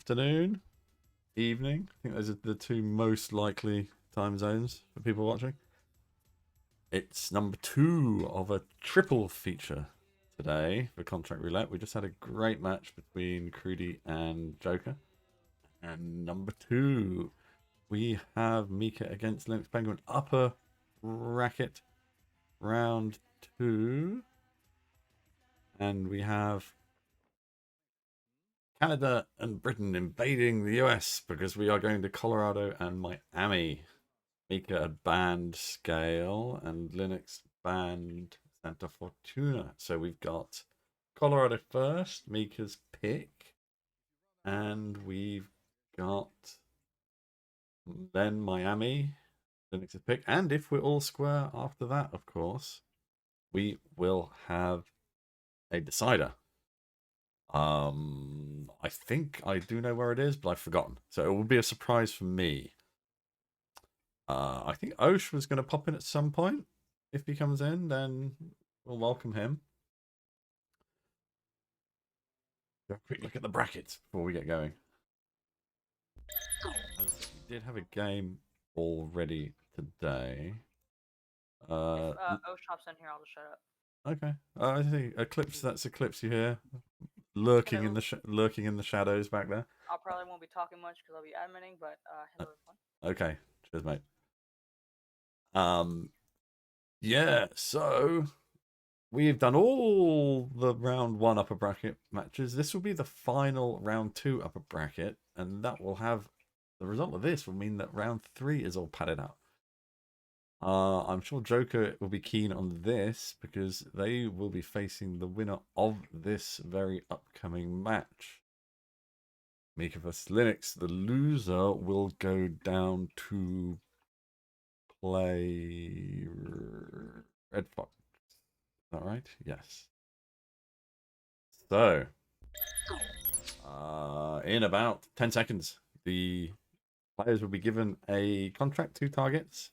afternoon, evening. I think those are the two most likely time zones for people watching. It's number 2 of a triple feature today for Contract Roulette. We just had a great match between Crewdy and Joker. And number 2, we have Meekah against Linux Penguin. Upper bracket, round 2. And we have Canada and Britain invading the US because we are going to Colorado and Miami. Meekah banned Scale and Linux banned Santa Fortuna. So we've got Colorado first, Meekah's pick. And we've got then Miami, Linux's pick. And if we're all square after that, of course, we will have a decider. I think I do know where it is, but I've forgotten. So it will be a surprise for me. I think Osh was going to pop in at some point. If he comes in, then we'll welcome him. Have a quick look at the brackets before we get going. As I said, we did have a game already today. If Osh hops in here, I'll just shut up. Okay. I see Eclipse. That's Eclipse you hear lurking in the shadows back there. I probably won't be talking much because I'll be adminning, but hello everyone. Okay. Cheers, mate. Yeah, so we've done all the round 1 upper bracket matches. This will be the final round 2 upper bracket, and that will have the result of this will mean that round 3 is all padded out. I'm sure Joker will be keen on this because they will be facing the winner of this very upcoming match. Meekah vs Linux. The loser will go down to play Red Fox. Is that right? Yes. So, in about 10 seconds, the players will be given a contract, 2 targets.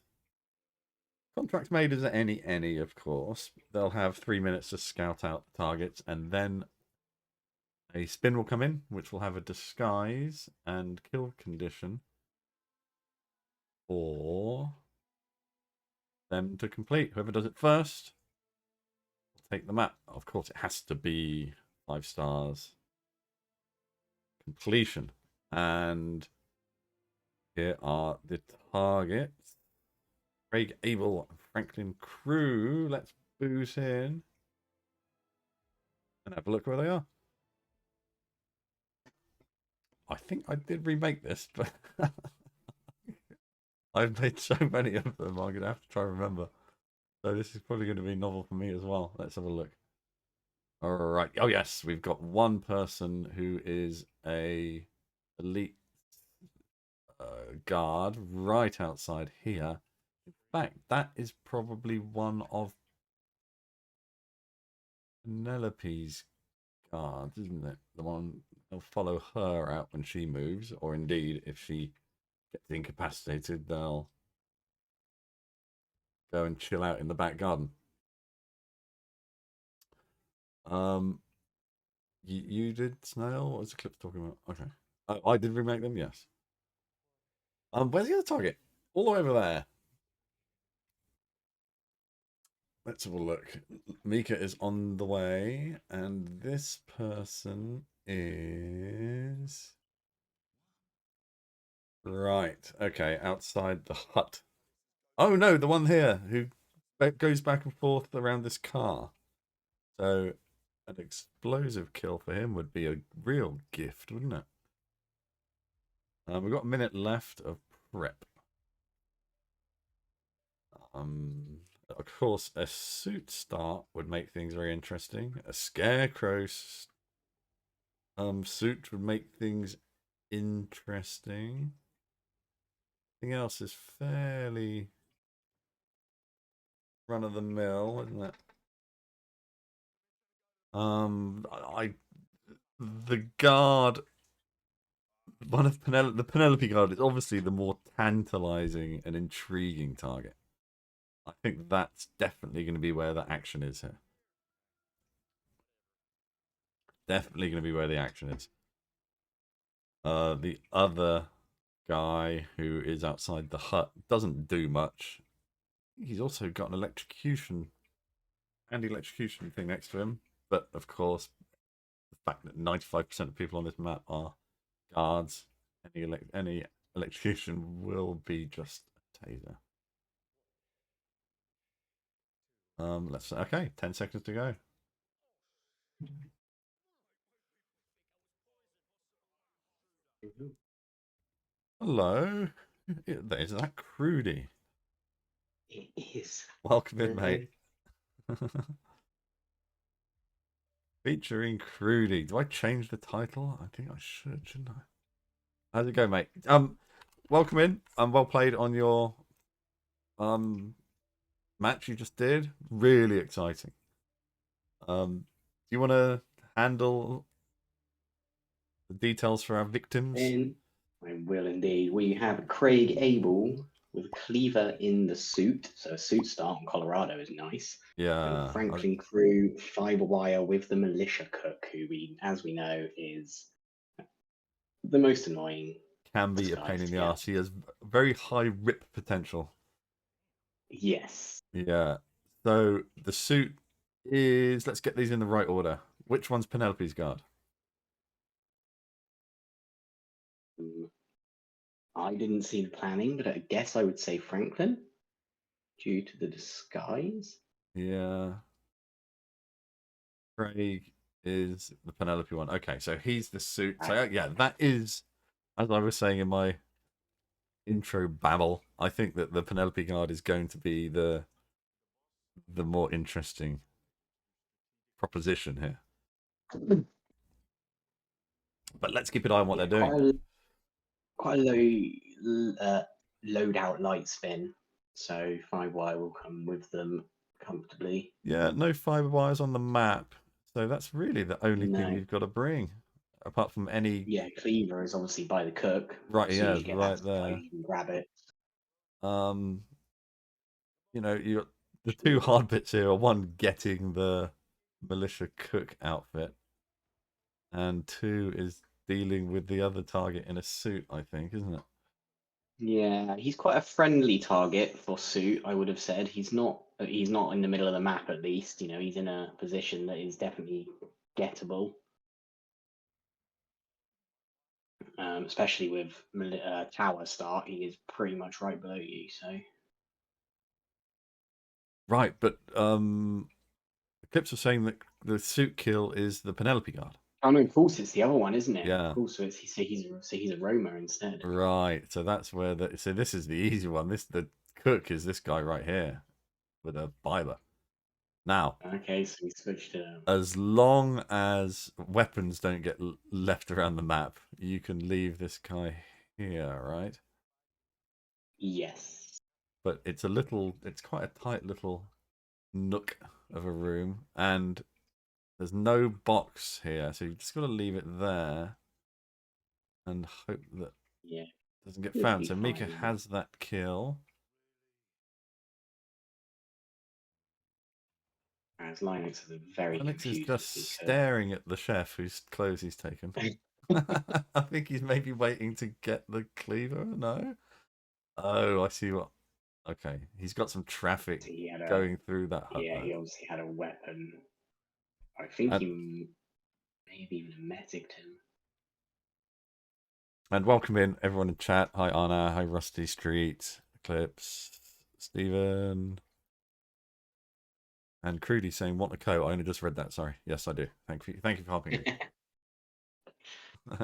Contracts made as any, of course. They'll have 3 minutes to scout out the targets, and then a spin will come in, which will have a disguise and kill condition for them to complete. Whoever does it first will take the map. Of course, it has to be 5 stars completion. And here are the targets. Craig Abel, Franklin Crew. Let's boost in and have a look where they are. I think I did remake this, but I've made so many of them, I'm going to have to try and remember. So this is probably going to be novel for me as well. Let's have a look. All right. Oh, yes. We've got one person who is a elite guard right outside here. In fact, that is probably one of Penelope's guards, isn't it? The one they'll follow her out when she moves, or indeed, if she gets incapacitated, they'll go and chill out in the back garden. You did Snail? What was the clip talking about? Okay. I did remake them, yes. Where's the other target? All the way over there. Let's have a look. Meekah is on the way, and this person is right. Okay, outside the hut. Oh no, the one here who goes back and forth around this car. So an explosive kill for him would be a real gift, wouldn't it? We've got a minute left of prep. Of course, a suit start would make things very interesting. A scarecrow suit would make things interesting. Everything else is fairly run of the mill, isn't it? The guard, one of the Penelope guard is obviously the more tantalizing and intriguing target. I think that's definitely going to be where the action is here. Definitely going to be where the action is. The other guy who is outside the hut doesn't do much. He's also got an anti-electrocution thing next to him. But of course, the fact that 95% of people on this map are guards, any electrocution will be just a taser. Let's okay, 10 seconds to go. Hello, there's that Crewdy. It is. Welcome in, mate. Featuring Crewdy. Do I change the title? I think I should, shouldn't I? How's it go, mate? Welcome in. Well played on your match you just did. Really exciting. Do you want to handle the details for our victims? I will indeed. We have Craig Abel with Cleaver in the suit. So a suit start in Colorado is nice. Yeah. And Franklin Crew, Fiberwire with the militia cook, who as we know, is the most annoying. Can be a pain in the ass. He has very high rip potential. Yes. Yeah. So the suit is, let's get these in the right order. Which one's Penelope's guard? I didn't see the planning, but I guess I would say Franklin, due to the disguise. Yeah. Craig is the Penelope one. Okay, so he's the suit. So yeah, that is, as I was saying in my intro babble, I think that the Penelope guard is going to be the more interesting proposition here. But let's keep an eye on what they're doing. Quite a low loadout light spin, so Firewire will come with them comfortably. Yeah, no fiber wires on the map, so that's really the only thing you've got to bring, apart from any. Yeah, Cleaver is obviously by the cook. Right, yeah, right there. You can grab it. You know, you got the two hard bits here are one, getting the militia cook outfit, and two is dealing with the other target in a suit, I think, isn't it? Yeah, he's quite a friendly target for suit, I would have said. He's not in the middle of the map, at least. You know, he's in a position that is definitely gettable. Especially with tower start, he is pretty much right below you, so. Right, but the clips are saying that the suit kill is the Penelope guard. Oh no, of course it's the other one, isn't it? Yeah. Of course, so he's a roamer instead. Right, so that's where so this is the easy one. The cook is this guy right here with a fiber. Now, okay, so we switched to. As long as weapons don't get left around the map, you can leave this guy here, right? Yes. But it's quite a tight little nook of a room, and there's no box here, so you've just got to leave it there and hope that it doesn't get found. So Meekah has that kill. As Linux is very Linux is just because... staring at the chef whose clothes he's taken. I think he's maybe waiting to get the cleaver. No? Oh, I see what. Okay, he's got some traffic going through that hut. Yeah, he obviously had a weapon. I think he maybe even medicked him. And welcome in everyone in chat. Hi Anna, hi Rusty Street, Eclipse, Stephen, and Crewdy saying want a coat. I only just read that. Sorry. Yes, I do. Thank you for helping me.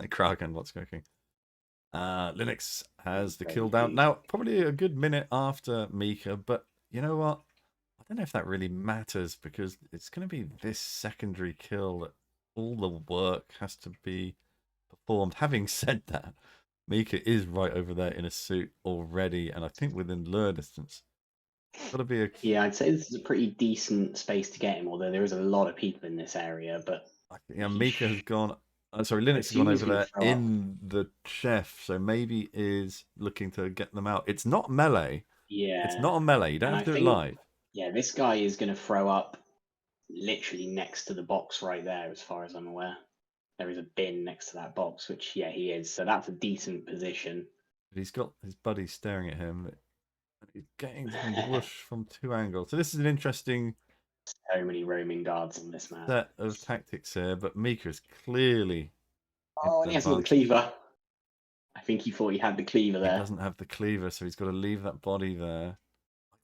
Kraken, what's cooking? Linux has the kill down. Now, probably a good minute after Meekah, but you know what? I don't know if that really matters because it's going to be this secondary kill that all the work has to be performed. Having said that, Meekah is right over there in a suit already, and I think within lure distance. Got to be a... Yeah, I'd say this is a pretty decent space to get him, although there is a lot of people in this area, but... Yeah, Meekah has gone... sorry, Linux has gone over there in the chef, so maybe is looking to get them out. It's not melee. Yeah. It's not a melee. You don't have to do it live. Yeah, this guy is going to throw up literally next to the box right there, as far as I'm aware. there is a bin next to that box, which yeah, he is. So that's a decent position. But he's got his buddy staring at him. And he's getting some whoosh from 2 angles. So this is an interesting So many roaming guards on this map. set of tactics here, but Meekah is clearly in Oh, an and he hasn't got the advantage. cleaver. I think he thought he had the cleaver He there. doesn't have the cleaver, so he's got to leave that body there.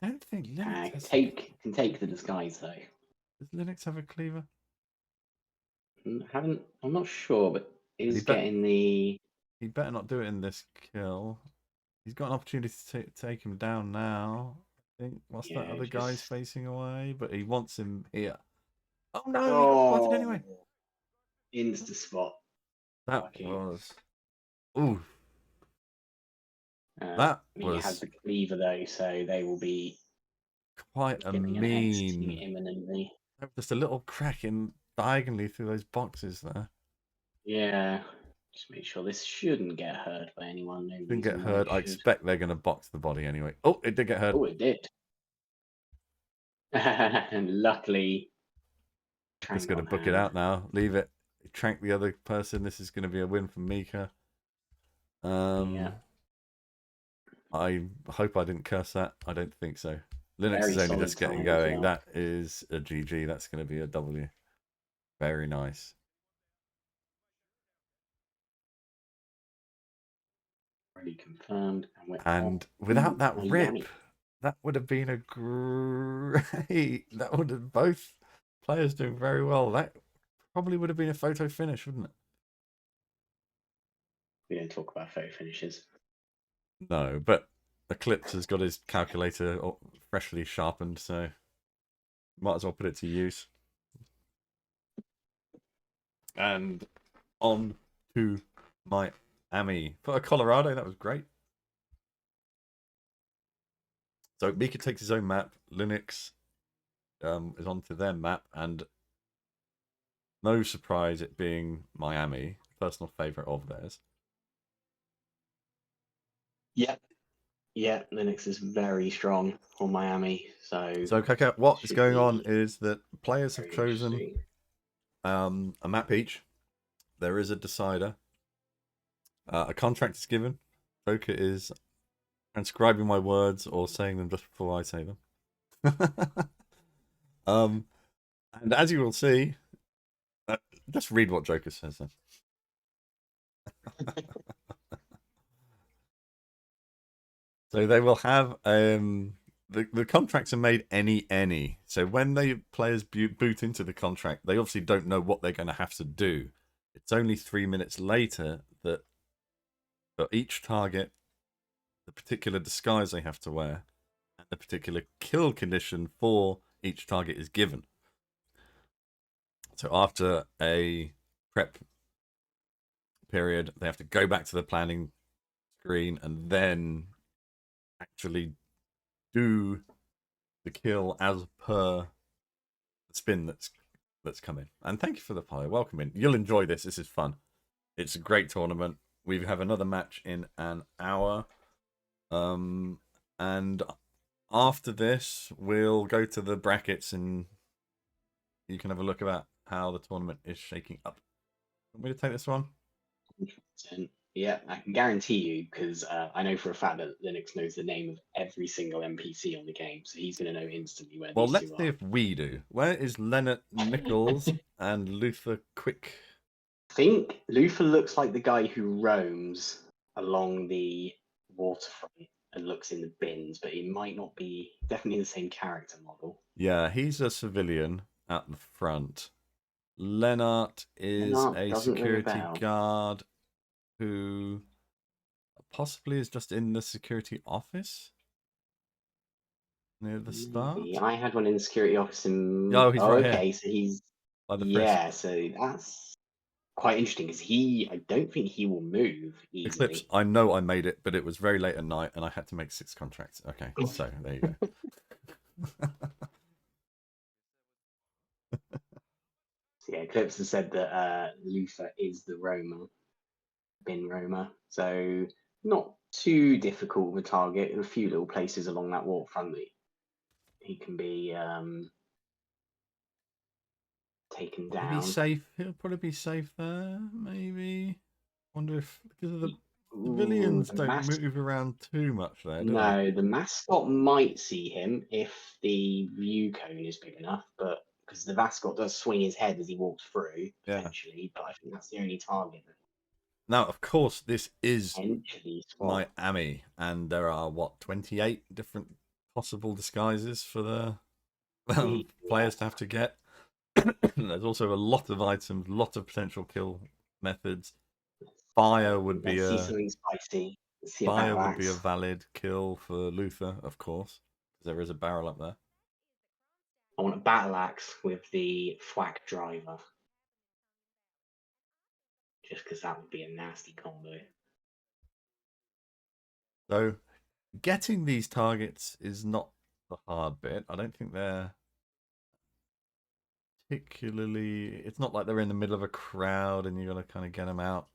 I don't think Linux has. Can take the disguise though. Does Linux have a cleaver? I'm not sure, but is He bet- getting the. He better not do it in this kill. He's got an opportunity to take him down now. I think. What's that Yeah, other guy's just- facing away? But he wants him here. Oh no! He got Oh, spotted anyway. Insta spot. That Lucky. was. Ooh, He that has was the cleaver though, so they will be quite a getting an exiting mean. imminently. Just a little crack in diagonally through those boxes there. Yeah. Just make sure this shouldn't get heard by anyone. No Didn't get reason why heard. it I should. expect they're going to box the body anyway. Oh, it did get heard. Oh, it did. And luckily, Just going to book it out now. Leave it. Trank the other person. This is going to be a win for Meekah. Yeah. I hope I didn't curse that. I don't think so. Linux Very is only solid just getting time as going. well. That is a GG. That's going to be a W. Very nice. Already confirmed. And without that Miami. rip, that would have been a great. That would have both players doing very well. That probably would have been a photo finish, wouldn't it? We don't talk about photo finishes. No, but Eclipse has got his calculator freshly sharpened, so might as well put it to use. And on to Miami for Colorado. That was great. So Meekah takes his own map. Linux is onto their map, and no surprise it being Miami, personal favorite of theirs. Yeah. Yeah, Linux is very strong on Miami. So Kaka, what is should going on be is that players have very chosen interesting. a map each. There is a decider. A contract is given. Joker is transcribing my words or saying them just before I say them. And as you will see, just read what Joker says then. So they will have the contracts are made any. So when the players boot into the contract, they obviously don't know what they're going to have to do. It's only 3 minutes later that for each target, the particular disguise they have to wear and the particular kill condition for each target is given. So after a prep period, they have to go back to the planning screen and then actually do the kill as per the spin that's come in. And thank you for the follow. Welcome in. You'll enjoy this. This is fun. It's a great tournament. We have another match in an hour. And after this, we'll go to the brackets and you can have a look about how the tournament is shaking up. Want me to take this one? 100%. Yeah, I can guarantee you because I know for a fact that Linux knows the name of every single NPC on the game, so he's going to know instantly where Well, these let's two see are. if we do. Where is Leonard Nichols and Luther Quick? I think Luther looks like the guy who roams along the waterfront and looks in the bins, but he might not be definitely the same character model. Yeah, he's a civilian at the front. Lennart is Lennart a doesn't ring a security bell. guard who possibly is just in the security office near the start. Maybe. I had one in the security office in. Oh, he's right okay, here. so he's By the yeah, so that's quite interesting because I don't think he will move easily. Eclipse, I know I made it, but it was very late at night and I had to make 6 contracts. Okay, so there you go. So, yeah, Eclipse has said that Luther is the roamer, bin roamer. So not too difficult of a target. A few little places along that waterfront that he can be taken He'll be down. safe. He'll probably be safe there. Maybe. Wonder if because of the Ooh, civilians the don't move around too much there, do they? No, the mascot might see him if the view cone is big enough, but because the mascot does swing his head as he walks through, Yeah. potentially, but I think that's the only target that Now, of course, this is potentially spot. Miami, and there are what 28 different possible disguises for the Yeah. players to have to get. There's also a lot of items, lot of potential kill methods. Fire would be Let's see a something spicy. Let's see a fire battle would be a axe. valid kill for Luther, of course, because there is a barrel up there. I want a battle axe with the thwack driver. Just because that would be a nasty combo. So, getting these targets is not the hard bit. I don't think they're particularly. It's not like they're in the middle of a crowd and you're gonna kind of get them out.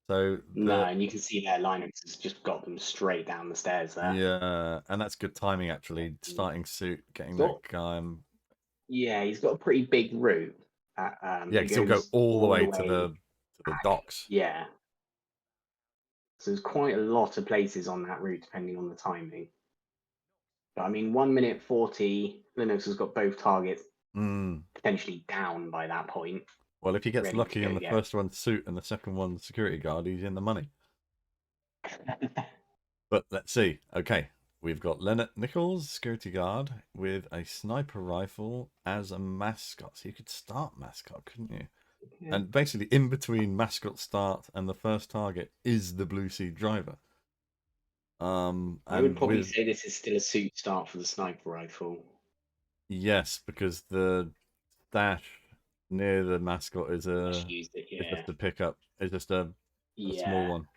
So No, and you can see their Linux has just got them straight down the stairs there. yeah, and that's good timing actually. Starting suit, getting Got- that guy. Yeah, he's got a pretty big route. Yeah, He because he'll go goes all the way to way the back. docks. Yeah. So there's quite a lot of places on that route depending on the timing. But I mean, 1 minute 40, Linux has got both targets Mm. potentially down by that point. Well, if he gets Ready to lucky go and the get. first one's suit and the second one's security guard, he's in the money. But let's see. Okay, we've got Leonard Nichols, security guard, with a sniper rifle as a mascot. So you could start mascot, couldn't you? Yeah. And basically, in between mascot start and the first target is the Blue Sea driver. I would And probably with say this is still a suit start for the sniper rifle. yes, because the stash near the mascot is Just used it, it's yeah. just a pickup. It's just a small Yeah. one.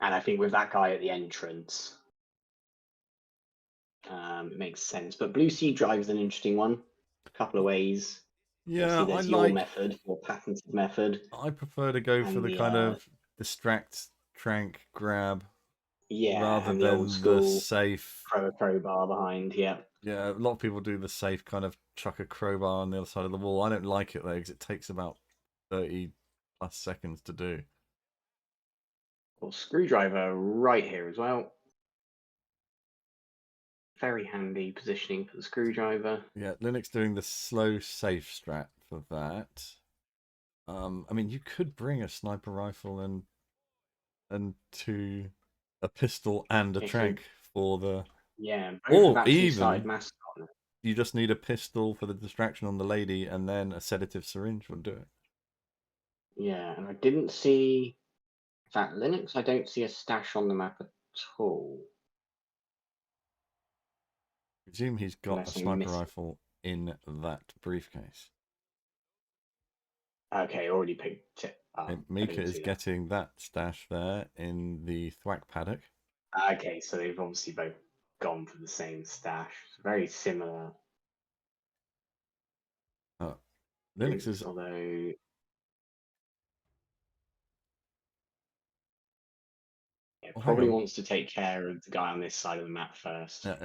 And I think with that guy at the entrance, it makes sense. But Blue Sea Drive is an interesting one. A couple of ways. Yeah, Obviously, there's your method, your patented method. I prefer to go for And the kind of distract, trank, grab rather and the old than the school safe. crowbar behind. Yeah. Yeah, a lot of people do the safe kind of chuck a crowbar on the other side of the wall. I don't like it though because it takes about 30 plus seconds to do. Well, screwdriver right here as well. Very handy positioning for the screwdriver. Yeah, Linux doing the slow safe strat for that. I mean, you could bring a sniper rifle and to a pistol and a Okay, trank for the, yeah, both have or actually started even mascot. you just need a pistol for the distraction on the lady, and then a sedative syringe would do it. Yeah, and I didn't see that Linux. I don't see a stash on the map at all. Presume he's got a Unless I'm sniper missing. rifle in that briefcase. Okay, already picked it up. And I Meekah didn't is see that. getting that stash there in the thwack paddock. Okay, so they've obviously both gone for the same stash. Very similar. Linux is Although yeah, oh, hang probably on. wants to take care of the guy on this side of the map first. Yeah.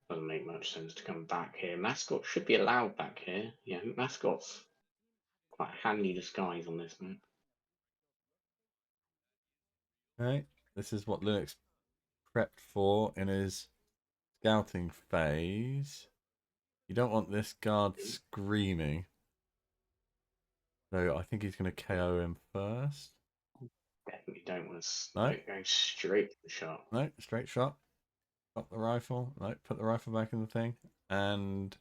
Doesn't make much sense to come back here. Mascot should be allowed back here. Yeah, mascot's quite a handy disguise on this map. Okay, this is what Linux prepped for in his scouting phase. You don't want this guard screaming. So I think he's going to KO him first. Definitely don't want to No. go straight to the shot. No, straight shot. Got the rifle. No, put the rifle back in the thing. And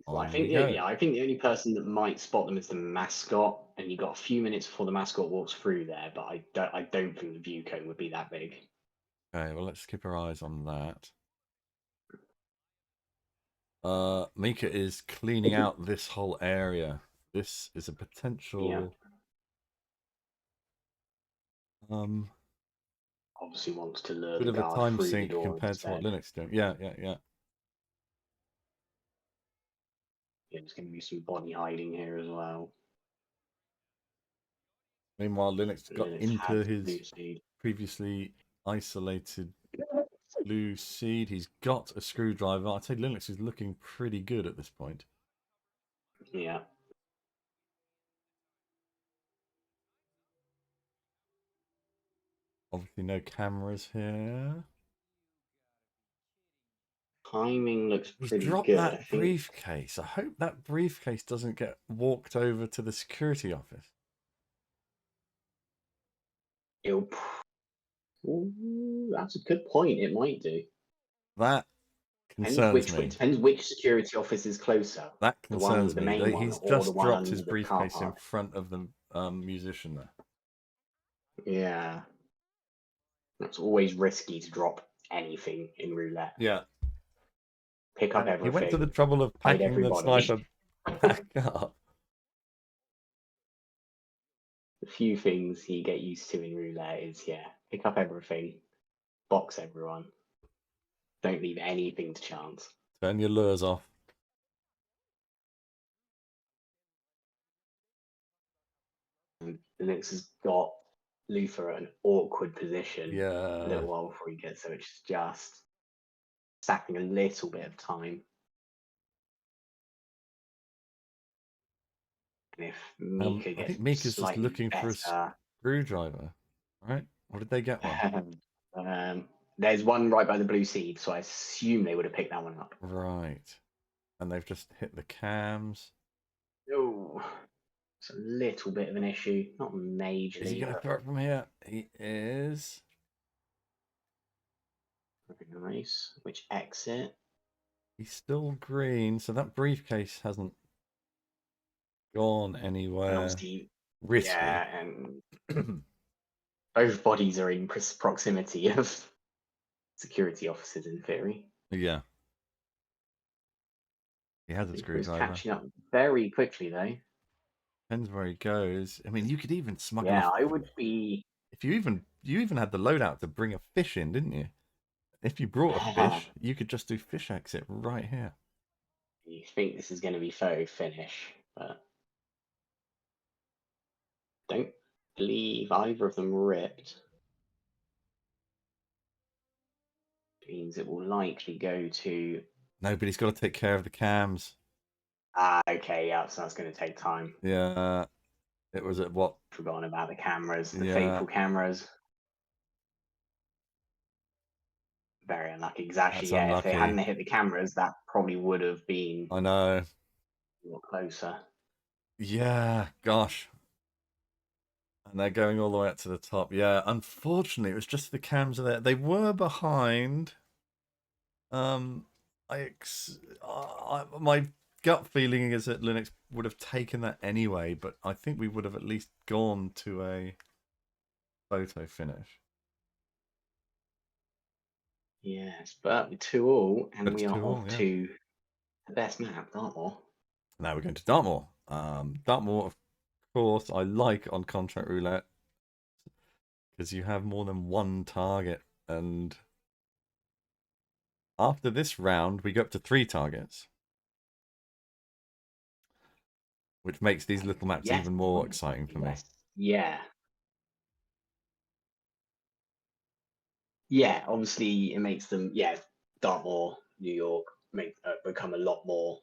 Well, on we go. I think the only person that might spot them is the mascot, and you got a few minutes before the mascot walks through there. But I don't think the view cone would be that big. Okay, well, let's keep our eyes on that. Meekah is cleaning out this whole area. This is a potential. Obviously wants to lure Bit the of a guard time through the sink door compared to what instead. Linux is doing. Yeah. Yeah, there's going to be some body hiding here as well. Meanwhile, Linux got Linux into had his blue seed. previously isolated blue seed. He's got a screwdriver. I'd say Linux is looking pretty good at this point. Yeah. Obviously, no cameras here. Timing looks He's pretty dropped good. I that think briefcase. I hope that briefcase doesn't get walked over to the security office. it'll. Ooh, that's a good point. It might do. That Depends concerns which. me. It depends which security office is closer. That The one, concerns the me. main one, He's or the just one dropped his under the car briefcase in park. front of the musician there. Yeah. It's always risky to drop anything in roulette. Yeah. Pick up He went to the everything. trouble of Hide packing the everybody. sniper back up. The few things you get used to in roulette is pick up everything, box everyone. Don't leave anything to chance. Turn your lures off. And Linux has got Luther at an awkward position a Yeah. little while before he gets there, which is just sapping a little bit of time. And if Meekah I gets think Meekah's just slightly looking for a better, screwdriver, right? Or did they get one? there's one right by the blue seed, so I assume they would have picked that one up. Right. And they've just hit the cams. Oh, it's a little bit of an issue, not majorly. Is he going to throw it from here? He is. Very nice. Which exit? He's still green, so that briefcase hasn't gone And anywhere obviously, risky. yeah, and both bodies are in proximity of security officers in theory. Yeah. He has a He's screwdriver. catching up very quickly though. Depends where he goes. I mean, you could even smuggle. Yeah, I would be. If you even had the loadout to bring a fish in, didn't you? If you brought a fish, you could just do fish exit right here. You think this is going to be photo finish, but don't believe either of them ripped. Means it will likely go to. No, but he's got to take care of the cams. Okay, yeah, so that's going to take time. Yeah, it was at what? Forgotten about the cameras, the Yeah. faithful cameras. Very unlucky. Exactly. That's Yeah, unlucky. if they hadn't hit the cameras, that probably would have been. I know. A lot closer. Yeah, gosh. And they're going all the way up to the top. Yeah, unfortunately, it was just the cams there. They were behind. My gut feeling is that Linux would have taken that anyway, but I think we would have at least gone to a photo finish. Yes, but 2-2, and But we it's are 2-2, off yeah. to the best map, Dartmoor. Now we're going to Dartmoor. Dartmoor, of course, I like on contract roulette because you have more than one target, and after this round, we go up to 3 targets, which makes these little maps Yes. even more exciting for me. Yeah. Yeah, obviously it makes them, Dartmoor, New York, become a lot more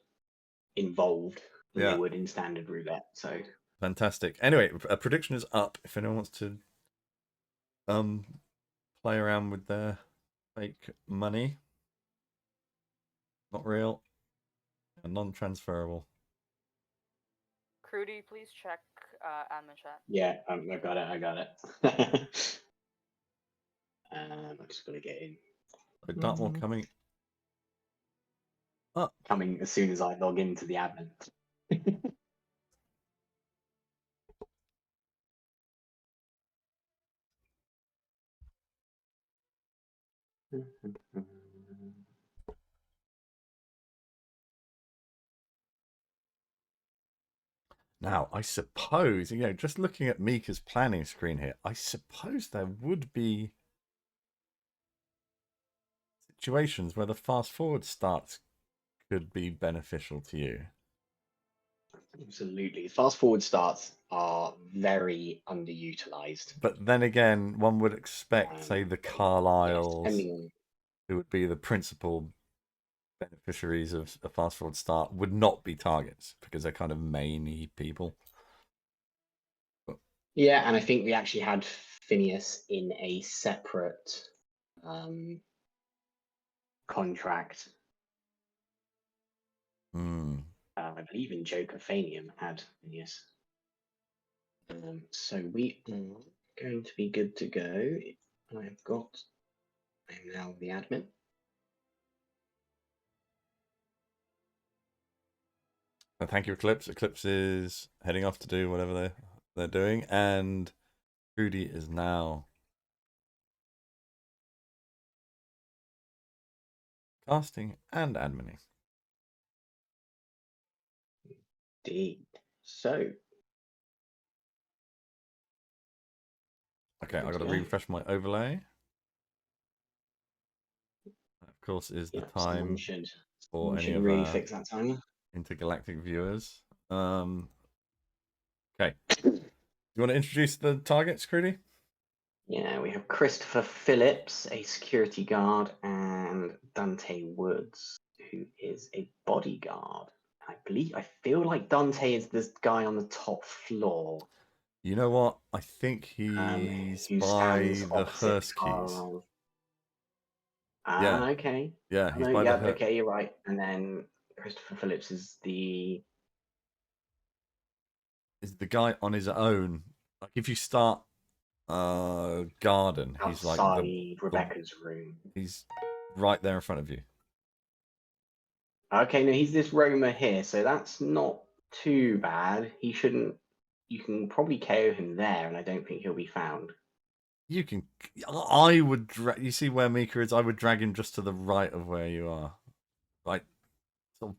involved than they would in standard roulette. So fantastic. Anyway, a prediction is up. If anyone wants to play around with their fake money, not real and non-transferable. Crewdy, please check admin chat. yeah, I got it. I'm just gonna get in. So Dartmoor coming up. Coming as soon as I log into the admin. Now, I suppose, just looking at Meekah's planning screen here, I suppose there would be situations where the fast forward starts could be beneficial to you. Absolutely. Fast forward starts are very underutilized. But then again, one would expect, say, the Carlyles, depending on... who would be the principal beneficiaries of a fast forward start would not be targets because they're kind of mainy people. Yeah, and I think we actually had Phineas in a separate contract. I believe in Joker Fanium had Phineas. So we are going to be good to go. I'm now the admin. Thank you, Eclipse. Eclipse is heading off to do whatever they're doing, and Crewdy is now casting and admining. Indeed. So. Okay, I got to refresh my overlay. That, of course, is the time for any of really our fix that timer. intergalactic viewers. Okay. You want to introduce the targets, Crewdy? Yeah, we have Christopher Phillips, a security guard, and Dante Woods, who is a bodyguard. I feel like Dante is this guy on the top floor. You know what? I think he's who by stands the opposite hearse keys. Carl. Yeah. Okay. Yeah, he's No, by yeah, the okay, you're right. And then Christopher Phillips is the guy on his own. Like if you start garden, he's like outside Rebecca's room. He's right there in front of you. Okay, no, he's this roamer here, so that's not too bad. He shouldn't. You can probably KO him there, and I don't think he'll be found. You can. I would drag. You see where Meekah is? I would drag him just to the right of where you are, like sort of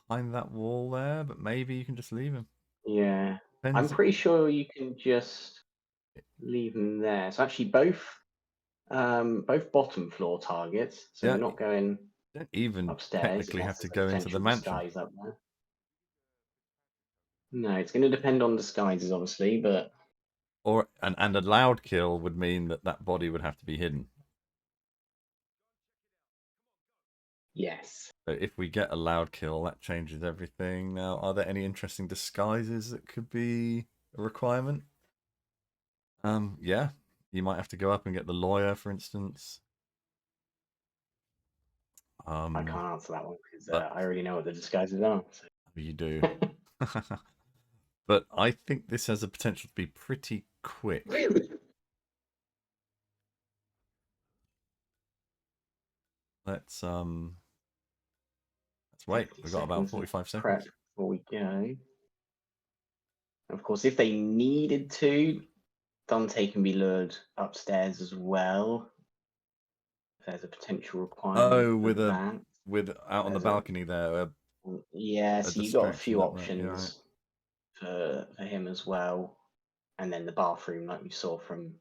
behind that wall there. But maybe you can just leave him. Yeah, Depends. I'm pretty sure you can just leave him there. So actually, both bottom floor targets. So we're not going don't even upstairs. technically have to go into the mansion. Up there. No, it's going to depend on disguises, obviously, but And a loud kill would mean that body would have to be hidden. yes. So if we get a loud kill, that changes everything. Now, are there any interesting disguises that could be a requirement? Yeah, you might have to go up and get the lawyer, for instance. I can't answer that one because I already know what the disguises are. So. You do. But I think this has the potential to be pretty quick. Let's wait. We've got about 45 seconds. Prep before we go. Of course, if they needed to, Dante can be lured upstairs as well. There's a potential requirement. Oh, that. with out on the balcony there. Yeah, so you've got a few options for him as well. And then the bathroom, like we saw from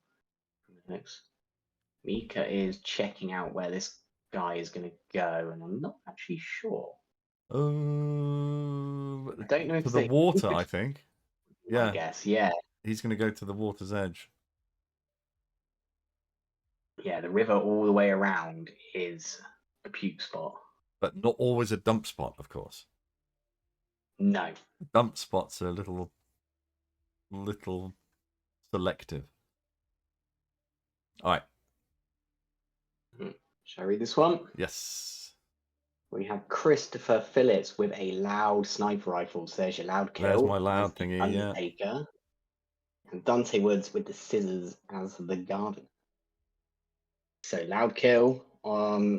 the next. Meekah is checking out where this guy is going to go, and I'm not actually sure. I don't know if to the water, I think. Yeah. I guess, yeah. He's going to go to the water's edge. Yeah, the river all the way around is a puke spot. But not always a dump spot, of course. No. Dump spots are a little selective. All right. Shall I read this one? Yes. We have Christopher Phillips with a loud sniper rifle. So there's your loud kill. There's my loud thingy, Undertaker. Yeah. And Dante Woods with the scissors as the garden. So loud kill.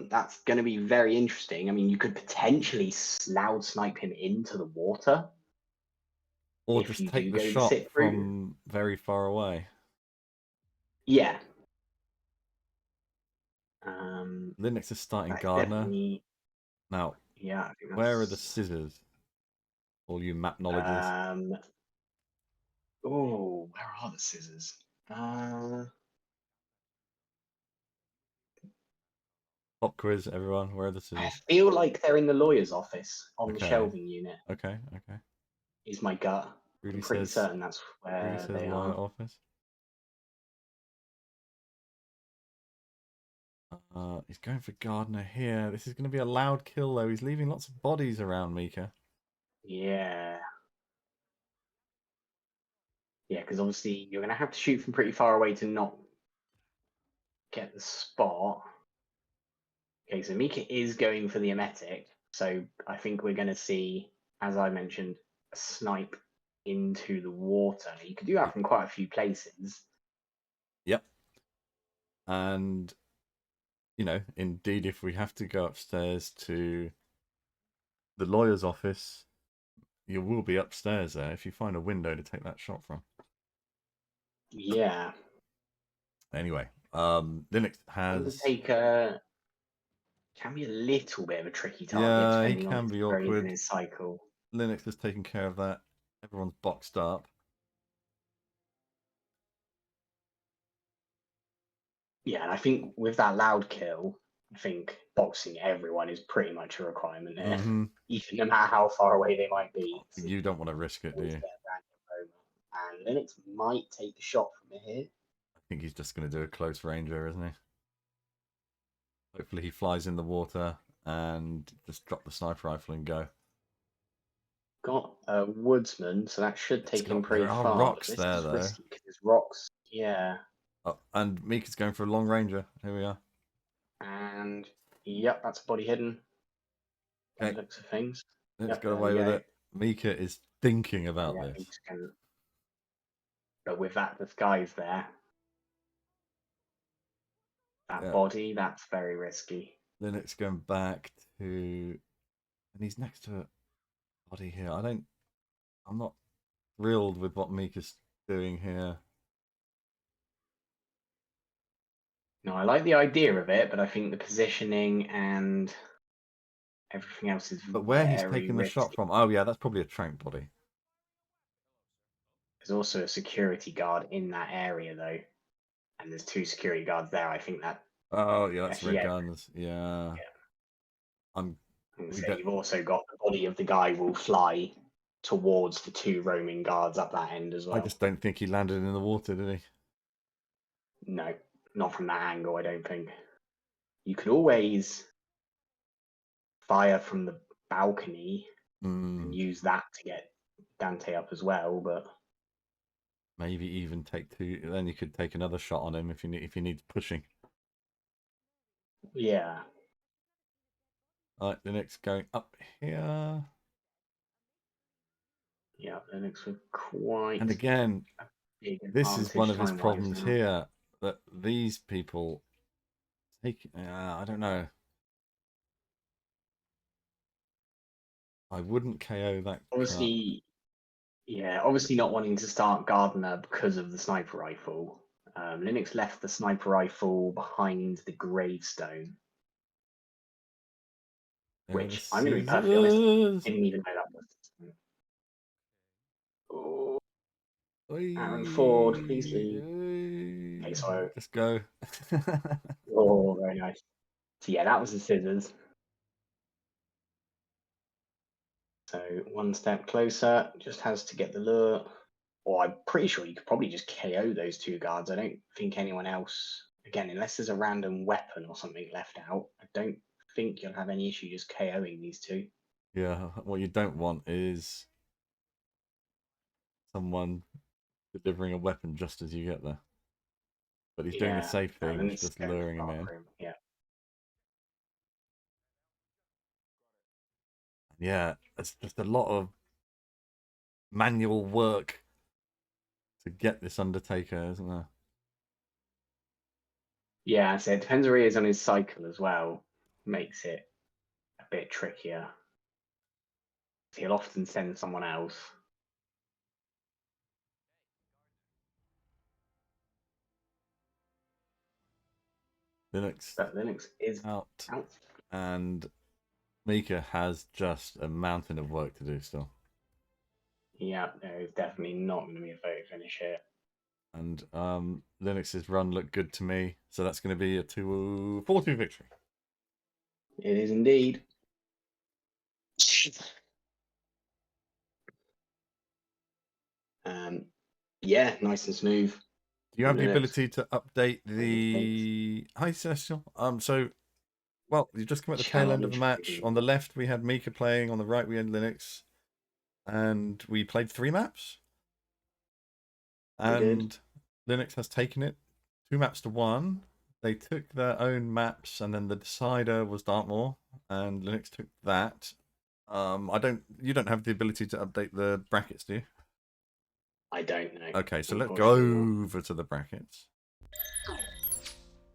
That's going to be very interesting. I mean, you could potentially loud snipe him into the water. Or just take the shot from very far away. Yeah. Linux is starting Gardener. Definitely... Now, yeah, where are the scissors? All you map knowledges. Oh, where are the scissors? Pop quiz, everyone. Where are the scissors? I feel like they're in the lawyer's office on the shelving unit. Okay. Is my gut. Really I'm pretty certain that's where they lawyer are. office. He's going for Gardner here. This is going to be a loud kill, though. He's leaving lots of bodies around Meekah. Yeah. Yeah, because obviously you're going to have to shoot from pretty far away to not get the spot. Okay, so Meekah is going for the emetic. So I think we're going to see, as I mentioned, a snipe into the water. You could do that from quite a few places. Yep. And, you know, indeed, if we have to go upstairs to the lawyer's office, you will be upstairs there if you find a window to take that shot from. Yeah. Anyway, Linux has... Undertaker can be a little bit of a tricky target, Yeah, he depending on can his be phrase awkward. and his cycle. Linux has taken care of that. Everyone's boxed up. Yeah, and I think with that loud kill, I think boxing everyone is pretty much a requirement here. Even no matter how far away they might be. You don't want to risk it, do you? And Linux might take the shot from here. I think he's just going to do a close ranger, isn't he? Hopefully he flies in the water and just drop the sniper rifle and go. Got a woodsman, so that should take him pretty far. There are rocks this there, is though. risky because there's rocks. Yeah. Oh, and Meekah's going for a long ranger. Here we are. And yep, that's a body hidden. Okay. Looks of things. Let's get away with it. Meekah is thinking about this. But with that disguise there, that body, that's very risky. Linux going back to, and he's next to a body here. I'm not thrilled with what Meekah's doing here. No, I like the idea of it, but I think the positioning and everything else is But where he's taking the shot from, oh yeah, that's probably a trank body. There's also a security guard in that area, though. And there's 2 security guards there. I think that... Oh, yeah, that's red guns. Yeah. You've also got the body of the guy will fly towards the 2 roaming guards up that end as well. I just don't think he landed in the water, did he? No, not from that angle, I don't think. You could always fire from the balcony and use that to get Dante up as well, but... Maybe even take 2. Then you could take another shot on him if he needs pushing. Yeah. All right, Linux going up here. Yeah, Linux were quite... And again, this is one of his problems here, that these people take... I don't know. I wouldn't KO that. Obviously, yeah, obviously not wanting to start Gardner because of the sniper rifle. Linux left the sniper rifle behind the gravestone. Which, I'm going to be perfectly honest, didn't even know that was. Oh. Aaron Ford, please leave. Okay, so... Just go. Oh, very nice. So yeah, that was the scissors. So 1 step closer, just has to get the lure. Or I'm pretty sure you could probably just KO those 2 guards. I don't think anyone else, again, unless there's a random weapon or something left out, I don't think you'll have any issue just KOing these 2. Yeah, what you don't want is someone delivering a weapon just as you get there. But he's doing the safe thing, he's just luring him in. Yeah. Yeah, it's just a lot of manual work to get this Undertaker, isn't there? Yeah, so it depends where he is on his cycle as well. Makes it a bit trickier. He'll often send someone else. Linux is out. And Meekah has just a mountain of work to do still. Yeah, there is definitely not going to be a photo finish here. And Linux's run looked good to me, so that's going to be a 4-2 victory. It is indeed. Yeah, nice and smooth. Do you have the ability to update the... Hi, Celestial. So, well, you just come at the tail end of the match. On the left, we had Meekah playing. On the right, we had Linux. And we played 3 maps. And Linux has taken it 2 maps to 1. They took their own maps, and then the decider was Dartmoor, and Linux took that. You don't have the ability to update the brackets, do you? I don't know. Okay, so let's go over to the brackets.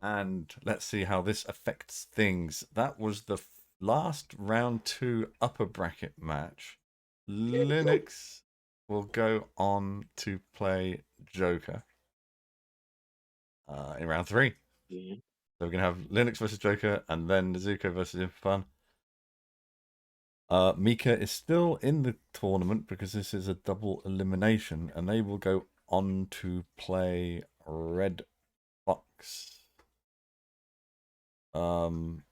And let's see how this affects things. That was the last round 2 upper bracket match. Linux will go on to play Joker in round 3. Yeah. So we're going to have Linux versus Joker, and then Nezuko versus Infafun. Meekah is still in the tournament because this is a double elimination, and they will go on to play Red Fox. So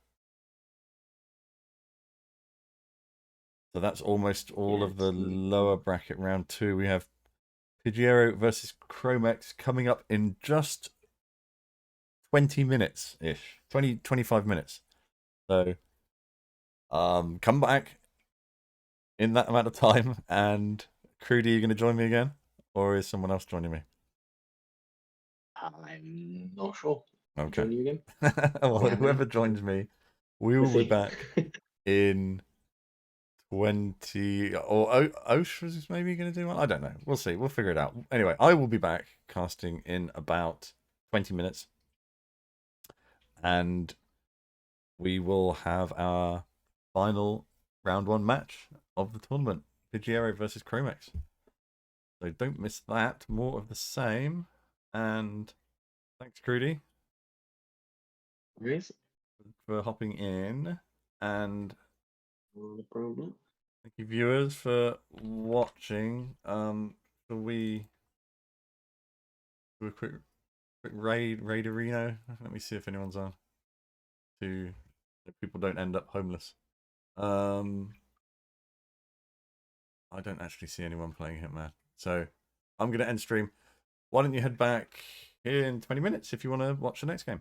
that's almost all of the lower bracket round 2. We have Pidgeotto versus Chromex coming up in just 20 minutes-ish. 25 minutes. So come back in that amount of time, and Crewdy, are you going to join me again? Or is someone else joining me? I'm not sure. Okay. Join you again? Well, whoever joins me, we will be back in 20... Or Osh was maybe going to do one? I don't know. We'll see. We'll figure it out. Anyway, I will be back casting in about 20 minutes. And we will have our final round 1 match of the tournament. Pidgeotto versus Chromex. So don't miss that. More of the same. And thanks, Crewdy, for hopping in. And no problem. Thank you, viewers, for watching. Shall we do a quick raid arena? Let me see if anyone's on. So people don't end up homeless. I don't actually see anyone playing Hitman. So I'm going to end stream. Why don't you head back in 20 minutes if you want to watch the next game?